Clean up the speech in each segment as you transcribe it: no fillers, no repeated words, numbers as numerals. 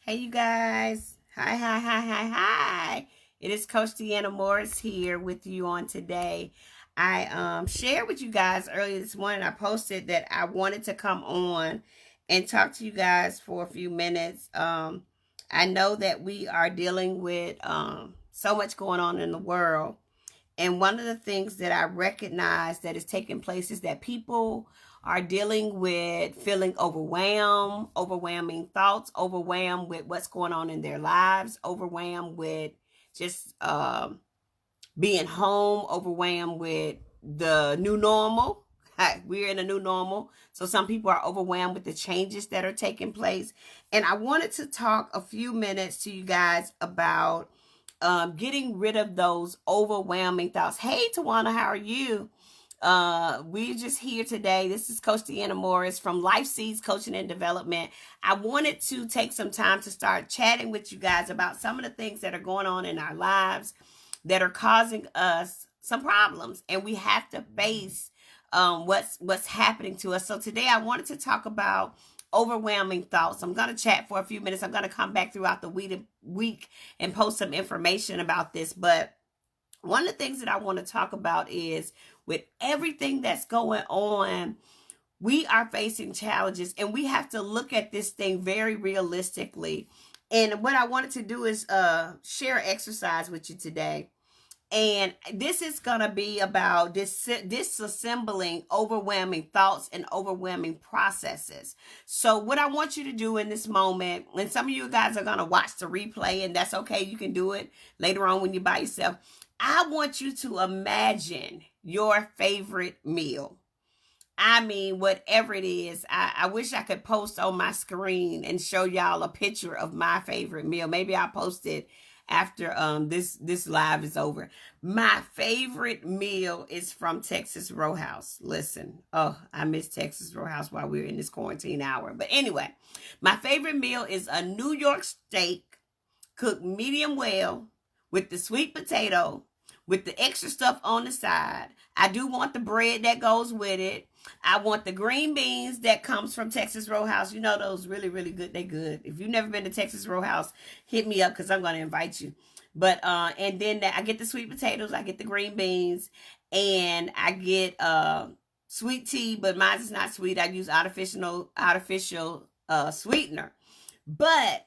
Hey, you guys. Hi, hi, hi, hi, hi. It is Coach Deanna Morris here with you on today. I shared with you guys earlier this morning. I posted that I wanted to come on and talk to you guys for a few minutes. I know that we are dealing with so much going on in the world. And one of the things that I recognize that is taking place is that people are dealing with feeling overwhelmed, overwhelming thoughts, overwhelmed with what's going on in their lives, overwhelmed with just being home, overwhelmed with the new normal. We're in a new normal. So some people are overwhelmed with the changes that are taking place. And I wanted to talk a few minutes to you guys about getting rid of those overwhelming thoughts. Hey, Tawana, how are you? We're just here today. This is Coach Deanna Morris from Life Seeds Coaching and Development. I wanted to take some time to start chatting with you guys about some of the things that are going on in our lives that are causing us some problems, and we have to face what's happening to us. So today I wanted to talk about overwhelming thoughts. I'm going to chat for a few minutes. I'm going to come back throughout the week and post some information about this. But one of the things that I want to talk about is with everything that's going on, we are facing challenges and we have to look at this thing very realistically. And what I wanted to do is share exercise with you today. And this is going to be about disassembling overwhelming thoughts and overwhelming processes. So what I want you to do in this moment, and some of you guys are going to watch the replay, and that's okay. You can do it later on when you're by yourself. I want you to imagine your favorite meal. I mean, whatever it is, I wish I could post on my screen and show y'all a picture of my favorite meal. Maybe I'll post it after this live is over. My favorite meal is from Texas Roadhouse. Listen, oh, I miss Texas Roadhouse while we we're in this quarantine hour. But anyway, my favorite meal is a New York steak cooked medium well with the sweet potato with the extra stuff on the side. I do want the bread that goes with it. I want the green beans that comes from Texas Roadhouse. You know those really, really good. They good. If you've never been to Texas Roadhouse, hit me up because I'm going to invite you. But and then I get the sweet potatoes, I get the green beans, and I get sweet tea, but mine is not sweet. I use artificial sweetener. But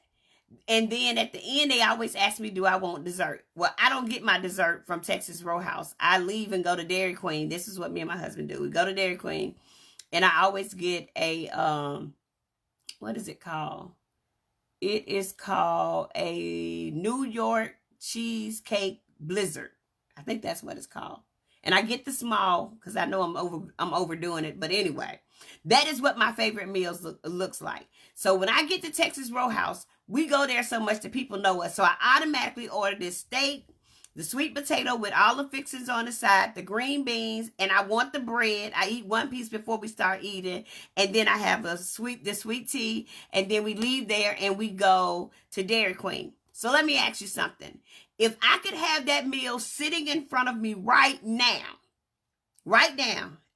and then at the end, they always ask me, do I want dessert? Well, I don't get my dessert from Texas Roadhouse. I leave and go to Dairy Queen. This is what me and my husband do. We go to Dairy Queen, and I always get a, what is it called? It is called a New York cheesecake blizzard. I think that's what it's called. And I get the small because I know I'm overdoing it. But anyway, that is what my favorite meals looks like. So when I get to Texas Roadhouse, we go there so much that people know us. So I automatically order this steak, the sweet potato with all the fixings on the side, the green beans, and I want the bread. I eat one piece before we start eating, and then I have the sweet tea, and then we leave there and we go to Dairy Queen. So let me ask you something. If I could have that meal sitting in front of me right now,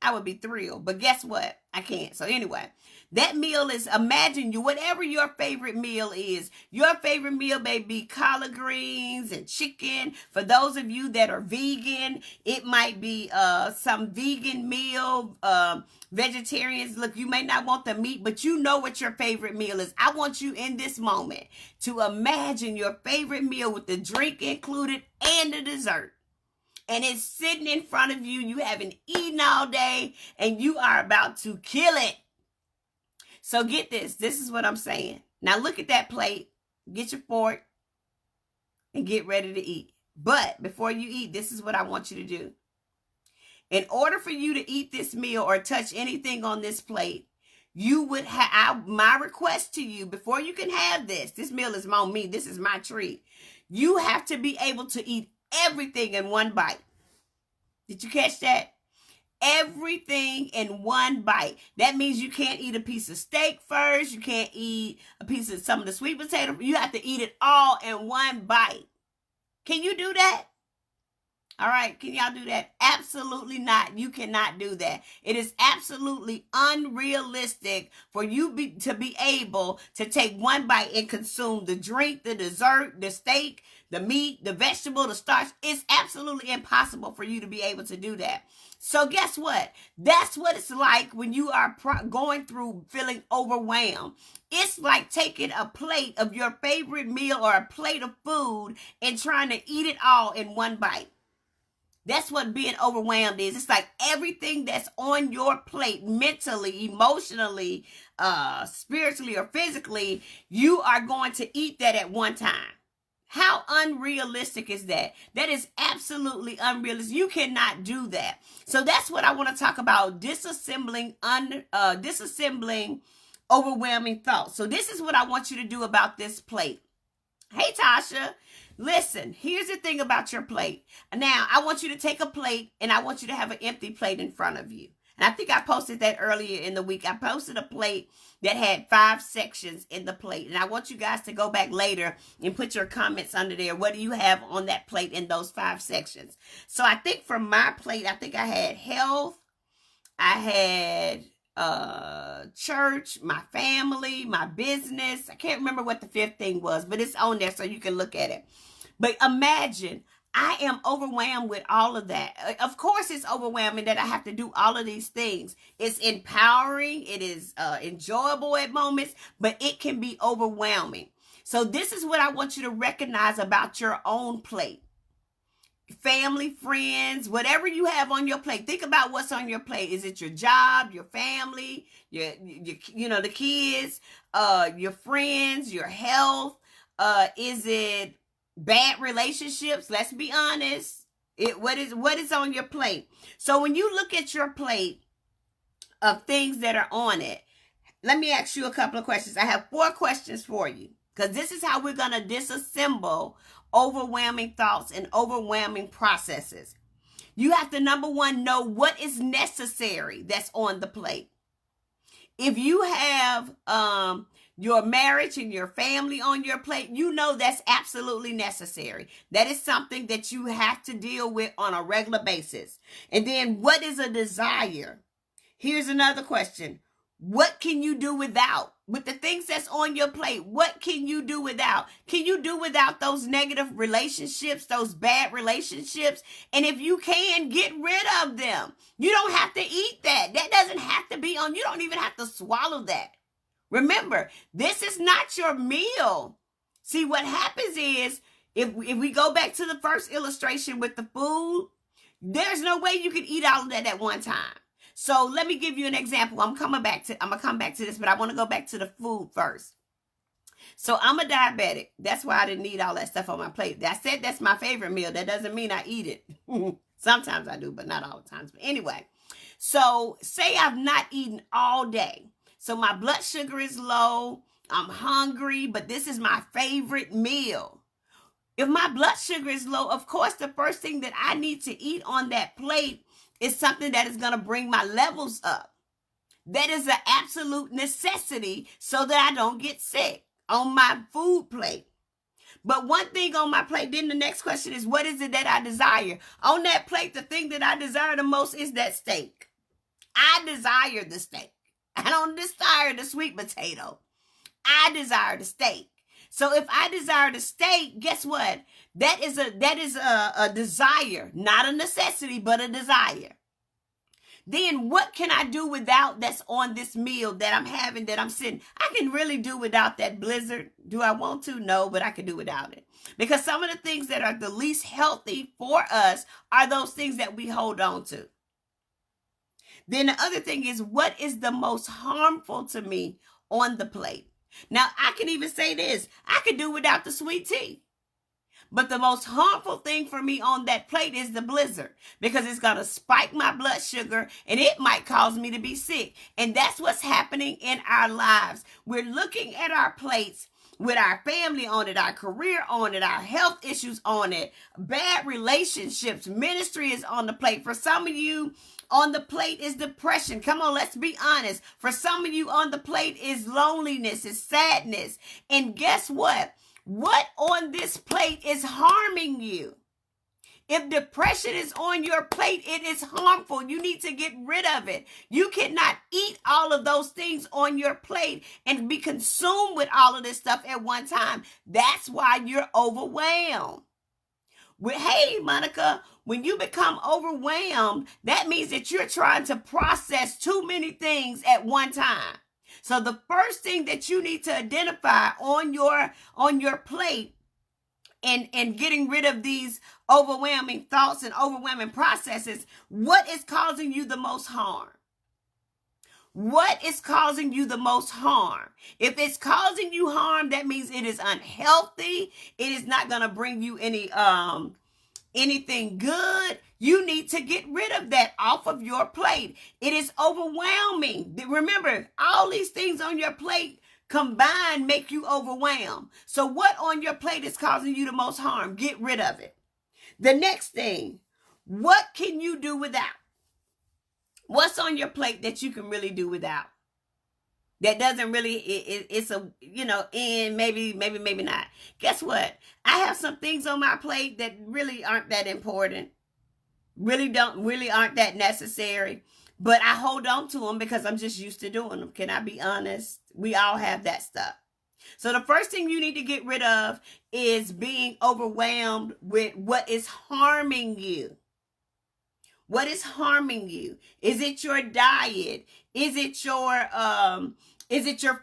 I would be thrilled. But guess what? I can't. So anyway, that meal is, imagine you, whatever your favorite meal is. Your favorite meal may be collard greens and chicken. For those of you that are vegan, it might be some vegan meal. Vegetarians, look, you may not want the meat, but you know what your favorite meal is. I want you in this moment to imagine your favorite meal with the drink included and the dessert, and it's sitting in front of you. You haven't eaten all day and you are about to kill it. So get this. This is what I'm saying. Now look at that plate. Get your fork and get ready to eat. But before you eat, this is what I want you to do. In order for you to eat this meal or touch anything on this plate, you would have my request to you before you can have this meal is on me. This is my treat. You have to be able to eat everything in one bite. Did you catch that? Everything in one bite. That means you can't eat a piece of steak first. You can't eat a piece of some of the sweet potato. You have to eat it all in one bite. Can you do that? All right, can y'all do that? Absolutely not. You cannot do that. It is absolutely unrealistic for you to be able to take one bite and consume the drink, the dessert, the steak, the meat, the vegetable, the starch. It's absolutely impossible for you to be able to do that. So guess what? That's what it's like when you are going through feeling overwhelmed. It's like taking a plate of your favorite meal or a plate of food and trying to eat it all in one bite. That's what being overwhelmed is. It's like everything that's on your plate, mentally, emotionally, spiritually, or physically, you are going to eat that at one time. How unrealistic is that? That is absolutely unrealistic. You cannot do that. So that's what I want to talk about, disassembling overwhelming thoughts. So this is what I want you to do about this plate. Hey, Tasha. Listen, here's the thing about your plate. Now, I want you to take a plate and I want you to have an empty plate in front of you. And I think I posted that earlier in the week. I posted a plate that had 5 sections in the plate. And I want you guys to go back later and put your comments under there. What do you have on that plate in those 5 sections? So I think for my plate, I think I had health. I had church, my family, my business. I can't remember what the 5th thing was, but it's on there so you can look at it. But imagine, I am overwhelmed with all of that. Of course, it's overwhelming that I have to do all of these things. It's empowering. It is enjoyable at moments, but it can be overwhelming. So this is what I want you to recognize about your own plate. Family, friends, whatever you have on your plate. Think about what's on your plate. Is it your job, your family, your the kids, your friends, your health? Is it bad relationships? Let's be honest. What is on your plate? So when you look at your plate of things that are on it, let me ask you a couple of questions. I have 4 questions for you, because this is how we're going to disassemble overwhelming thoughts and overwhelming processes. You have to, number 1, know what is necessary that's on the plate. If you have your marriage and your family on your plate, you know that's absolutely necessary. That is something that you have to deal with on a regular basis. And then, what is a desire? Here's another question. What can you do without? With the things that's on your plate, what can you do without? Can you do without those negative relationships, those bad relationships? And if you can, get rid of them. You don't have to eat that. That doesn't have to be on. You don't even have to swallow that. Remember, this is not your meal. See, what happens is, if we go back to the first illustration with the food, there's no way you can eat all of that at one time. So let me give you an example. I'm gonna come back to this, but I want to go back to the food first. So I'm a diabetic. That's why I didn't eat all that stuff on my plate. I said that's my favorite meal. That doesn't mean I eat it. Sometimes I do, but not all the times. But anyway, so say I've not eaten all day. So my blood sugar is low. I'm hungry, but this is my favorite meal. If my blood sugar is low, of course, the first thing that I need to eat on that plate is something that is going to bring my levels up. That is an absolute necessity so that I don't get sick on my food plate. But one thing on my plate, then the next question is, what is it that I desire? On that plate, the thing that I desire the most is that steak. I desire the steak. I don't desire the sweet potato. I desire the steak. So if I desire the steak, guess what? That is a desire, not a necessity, but a desire. Then what can I do without that's on this meal that I'm having, that I'm sitting? I can really do without that Blizzard. Do I want to? No, but I can do without it. Because some of the things that are the least healthy for us are those things that we hold on to. Then the other thing is, what is the most harmful to me on the plate? Now, I can even say this. I could do without the sweet tea. But the most harmful thing for me on that plate is the Blizzard, because it's going to spike my blood sugar and it might cause me to be sick. And that's what's happening in our lives. We're looking at our plates with our family on it, our career on it, our health issues on it, bad relationships, ministry is on the plate. For some of you, on the plate is depression. Come on, let's be honest. For some of you, on the plate is loneliness, is sadness. And guess what? What on this plate is harming you? If depression is on your plate, it is harmful. You need to get rid of it. You cannot eat all of those things on your plate and be consumed with all of this stuff at one time. That's why you're overwhelmed. Hey, Monica, when you become overwhelmed, that means that you're trying to process too many things at one time. So the first thing that you need to identify on your plate and getting rid of these overwhelming thoughts and overwhelming processes, what is causing you the most harm? What is causing you the most harm? If it's causing you harm, that means it is unhealthy. It is not going to bring you anything good. You need to get rid of that off of your plate. It is overwhelming. Remember, all these things on your plate combined make you overwhelmed. So what on your plate is causing you the most harm? Get rid of it. The next thing, what can you do without? What's on your plate that you can really do without? That doesn't really, it's a, and maybe not. Guess what? I have some things on my plate that really aren't that important. Really aren't that necessary. But I hold on to them because I'm just used to doing them. Can I be honest? We all have that stuff. So the first thing you need to get rid of is being overwhelmed with what is harming you. What is harming you? Is it your diet? Is it your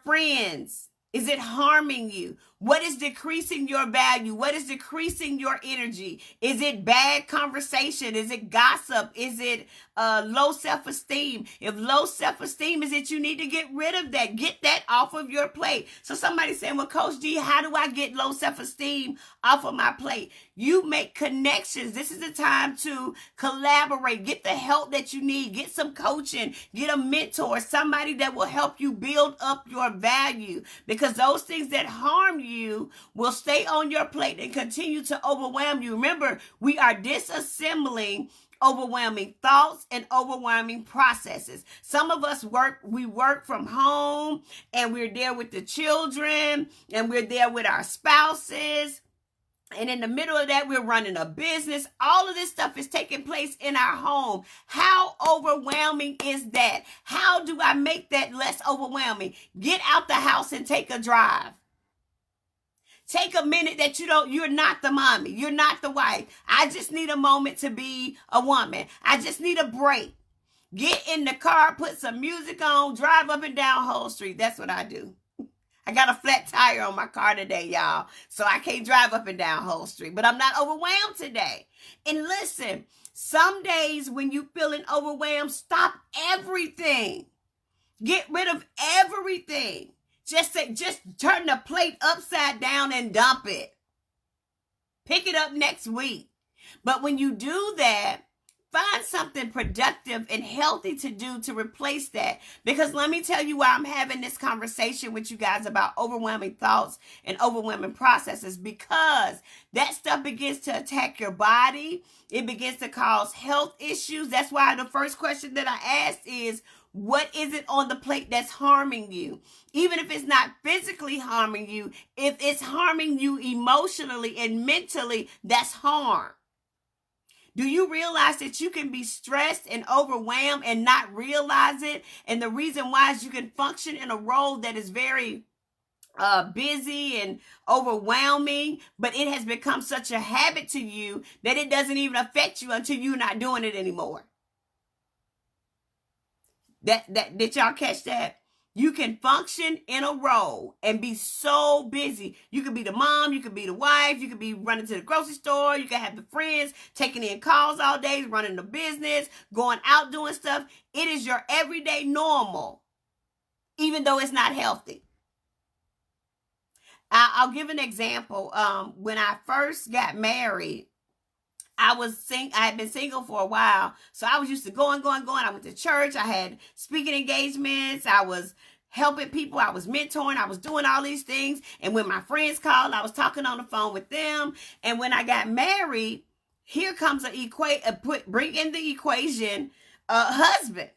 friends? Is it harming you? What is decreasing your value? What is decreasing your energy? Is it bad conversation? Is it gossip? Is it low self-esteem? If low self-esteem is it, you need to get rid of that. Get that off of your plate. So somebody saying, well, Coach G, how do I get low self-esteem off of my plate? You make connections. This is the time to collaborate. Get the help that you need. Get some coaching. Get a mentor, somebody that will help you build up your value, because those things that harm you will stay on your plate and continue to overwhelm you. Remember, we are disassembling overwhelming thoughts and overwhelming processes. Some of us work from home, and we're there with the children, and we're there with our spouses. And in the middle of that, we're running a business. All of this stuff is taking place in our home. How overwhelming is that? How do I make that less overwhelming? Get out the house and take a drive. Take a minute that you're not the mommy. You're not the wife. I just need a moment to be a woman. I just need a break. Get in the car, put some music on, drive up and down Whole Street. That's what I do. I got a flat tire on my car today, y'all. So I can't drive up and down Whole Street. But I'm not overwhelmed today. And listen, some days when you're feeling overwhelmed, stop everything. Get rid of everything. Just turn the plate upside down and dump it. Pick it up next week. But when you do that, find something productive and healthy to do to replace that. Because let me tell you why I'm having this conversation with you guys about overwhelming thoughts and overwhelming processes. Because that stuff begins to attack your body. It begins to cause health issues. That's why the first question that I asked is, what is it on the plate that's harming you? Even if it's not physically harming you, if it's harming you emotionally and mentally, that's harm. Do you realize that you can be stressed and overwhelmed and not realize it? And the reason why is you can function in a role that is very busy and overwhelming, but it has become such a habit to you that it doesn't even affect you until you're not doing it anymore. Did y'all catch that? You can function in a role and be so busy. You could be the mom, you could be the wife, you could be running to the grocery store, you could have the friends, taking in calls all day, running the business, going out doing stuff. It is your everyday normal, even though it's not healthy. I'll give an example. When I first got married, I had been single for a while, so I was used to going. I went to church. I had speaking engagements. I was helping people. I was mentoring. I was doing all these things. And when my friends called, I was talking on the phone with them. And when I got married, here comes bring in the equation a husband.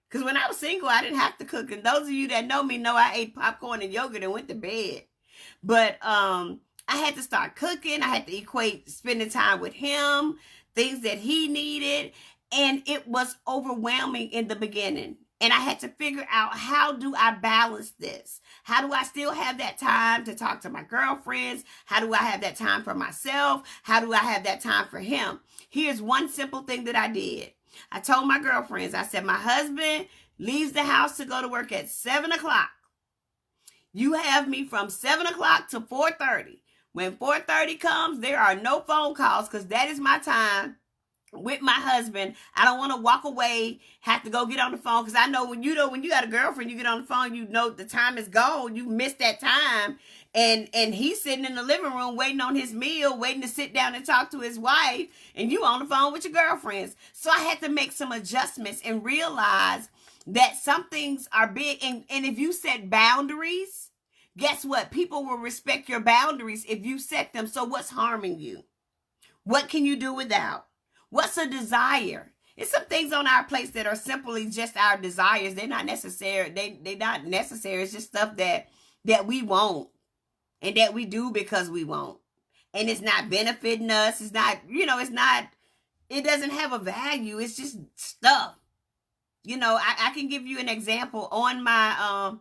Because when I was single, I didn't have to cook. And those of you that know me know I ate popcorn and yogurt and went to bed. But I had to start cooking. I had to equate spending time with him, things that he needed. And it was overwhelming in the beginning. And I had to figure out, how do I balance this? How do I still have that time to talk to my girlfriends? How do I have that time for myself? How do I have that time for him? Here's one simple thing that I did. I told my girlfriends, I said, my husband leaves the house to go to work at 7 o'clock. You have me from 7 o'clock to 4:30. When 4:30 comes, there are no phone calls, because that is my time with my husband. I don't want to walk away, have to go get on the phone, because I know when you got a girlfriend, you get on the phone, you know the time is gone. You miss that time. And he's sitting in the living room waiting on his meal, waiting to sit down and talk to his wife, and you on the phone with your girlfriends. So I had to make some adjustments and realize that some things are big. And if you set boundaries, guess what? People will respect your boundaries if you set them. So what's harming you? What can you do without? What's a desire? It's some things on our plates that are simply just our desires. They're not necessary. They're not necessary. It's just stuff that we want and that we do because we want. And it's not benefiting us. It's not, it doesn't have a value. It's just stuff. I can give you an example on my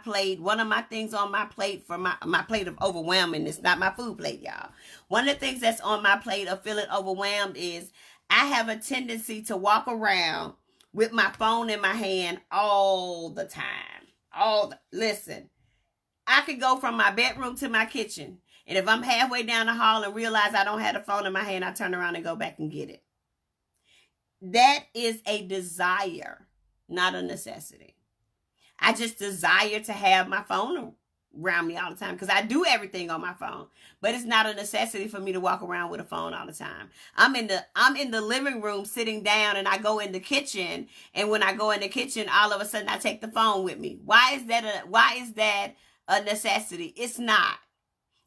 plate. One of my things on my plate, for my plate of overwhelming, it's not my food plate, y'all. One of the things that's on my plate of feeling overwhelmed is I have a tendency to walk around with my phone in my hand all the time. Listen, I could go from my bedroom to my kitchen, and if I'm halfway down the hall and realize I don't have the phone in my hand, I turn around and go back and get it. That is a desire, not a necessity. I just desire to have my phone around me all the time, because I do everything on my phone, but it's not a necessity for me to walk around with a phone all the time. I'm in the living room sitting down, and I go in the kitchen, and when I go in the kitchen, all of a sudden I take the phone with me. Why is that a necessity? It's not.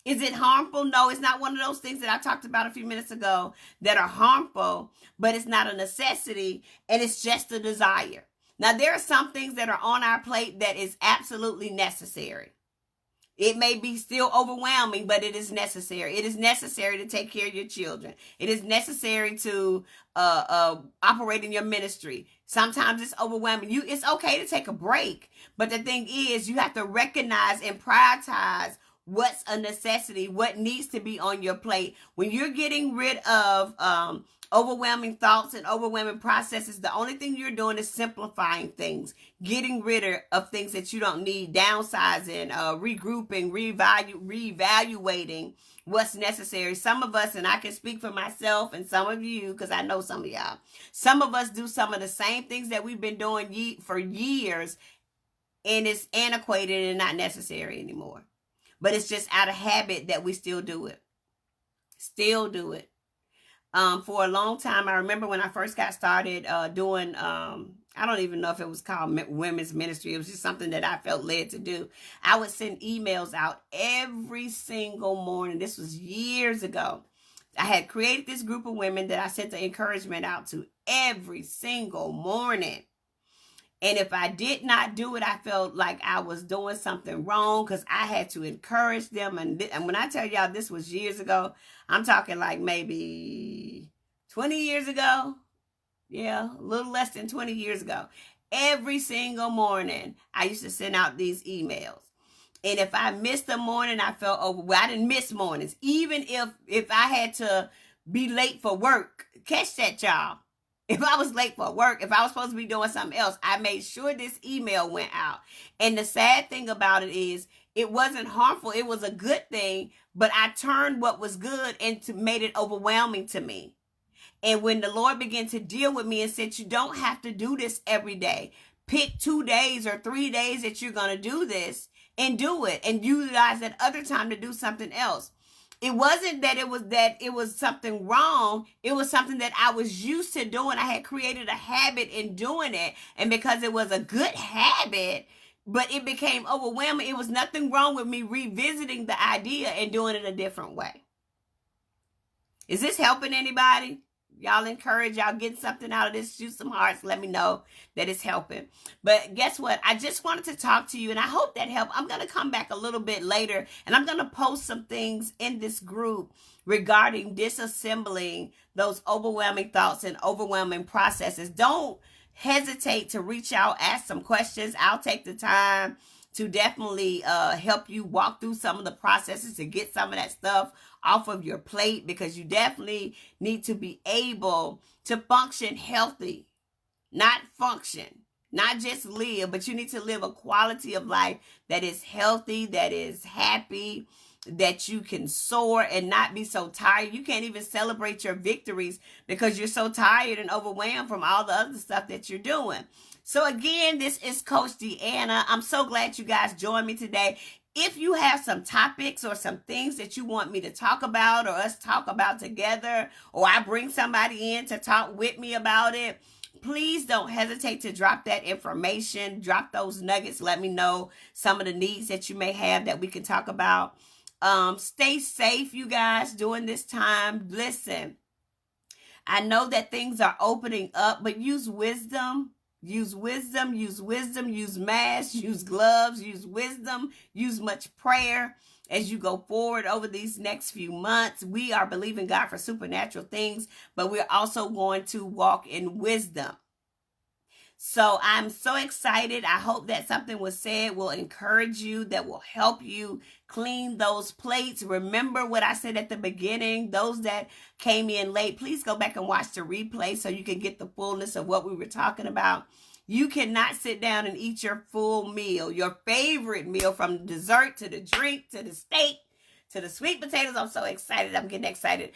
Is it harmful? No, it's not one of those things that I talked about a few minutes ago that are harmful, but it's not a necessity, and it's just a desire. Now, there are some things that are on our plate that is absolutely necessary. It may be still overwhelming, but it is necessary. It is necessary to take care of your children. It is necessary to operate in your ministry. Sometimes it's overwhelming. It's okay to take a break, but the thing is, you have to recognize and prioritize what's a necessity, what needs to be on your plate. When you're getting rid of overwhelming thoughts and overwhelming processes, the only thing you're doing is simplifying things, getting rid of things that you don't need, downsizing, regrouping, reevaluating what's necessary. Some of us, and I can speak for myself and some of you, because I know some of y'all, some of us do some of the same things that we've been doing for years, and it's antiquated and not necessary anymore. But it's just out of habit that we still do it. For a long time, I remember when I first got started doing, I don't even know if it was called women's ministry. It was just something that I felt led to do. I would send emails out every single morning. This was years ago. I had created this group of women that I sent the encouragement out to every single morning. And if I did not do it, I felt like I was doing something wrong, because I had to encourage them. And when I tell y'all this was years ago, I'm talking like maybe 20 years ago. Yeah, a little less than 20 years ago. Every single morning, I used to send out these emails. And if I missed a morning, I felt well, I didn't miss mornings. Even if I had to be late for work, catch that, y'all. If I was late for work, if I was supposed to be doing something else, I made sure this email went out. And the sad thing about it is, it wasn't harmful. It was a good thing, but I turned what was good and made it overwhelming to me. And when the Lord began to deal with me and said, you don't have to do this every day. Pick 2 days or 3 days that you're going to do this, and do it, and utilize that other time to do something else. It wasn't that it was something wrong. It was something that I was used to doing. I had created a habit in doing it. And because it was a good habit, but it became overwhelming, it was nothing wrong with me revisiting the idea and doing it a different way. Is this helping anybody? y'all encourage, y'all getting something out of this, shoot some hearts, let me know that it's helping. But guess what? I just wanted to talk to you, and I hope that helped. I'm going to come back a little bit later, and I'm going to post some things in this group regarding disassembling those overwhelming thoughts and overwhelming processes. Don't hesitate to reach out, ask some questions. I'll take the time to definitely help you walk through some of the processes to get some of that stuff off of your plate, because you definitely need to be able to function healthy, not function, not just live, but you need to live a quality of life that is healthy, that is happy, that you can soar and not be so tired. You can't even celebrate your victories because you're so tired and overwhelmed from all the other stuff that you're doing. So again, this is Coach Deanna. I'm so glad you guys joined me today. If you have some topics or some things that you want me to talk about, or us talk about together, or I bring somebody in to talk with me about it, please don't hesitate to drop that information, drop those nuggets. Let me know some of the needs that you may have that we can talk about. Stay safe, you guys, during this time. Listen, I know that things are opening up, but use wisdom. Use wisdom, use wisdom, use masks, use gloves, use wisdom, use much prayer as you go forward over these next few months. We are believing God for supernatural things, but we're also going to walk in wisdom. So I'm so excited. I hope that something was said will encourage you, that will help you clean those plates. Remember what I said at the beginning. Those that came in late, please go back and watch the replay so you can get the fullness of what we were talking about. You cannot sit down and eat your full meal, your favorite meal, from the dessert to the drink to the steak to the sweet potatoes. I'm so excited. I'm getting excited.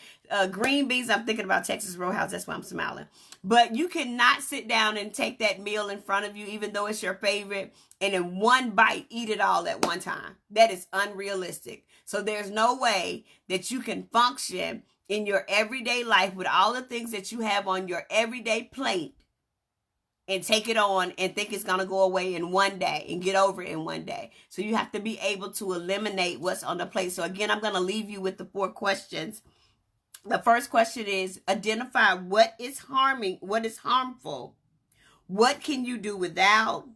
Green beans, I'm thinking about Texas Roadhouse. That's why I'm smiling. But you cannot sit down and take that meal in front of you, even though it's your favorite, and in one bite eat it all at one time. That is unrealistic. So there's no way that you can function in your everyday life with all the things that you have on your everyday plate and take it on and think it's going to go away in one day and get over it in one day. So you have to be able to eliminate what's on the plate. So again, I'm going to leave you with the 4 questions. The first question is, identify what is harming, what is harmful. What can you do without?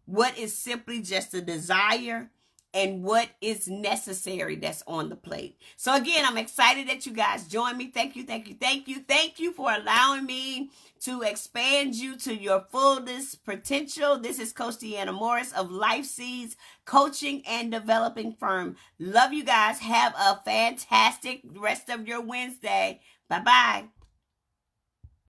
What is simply just a desire? And what is necessary that's on the plate. So again, I'm excited that you guys joined me. Thank you, thank you, thank you. Thank you for allowing me to expand you to your fullest potential. This is Coach Deanna Morris of Life Seeds Coaching and Developing Firm. Love you guys. Have a fantastic rest of your Wednesday. Bye-bye.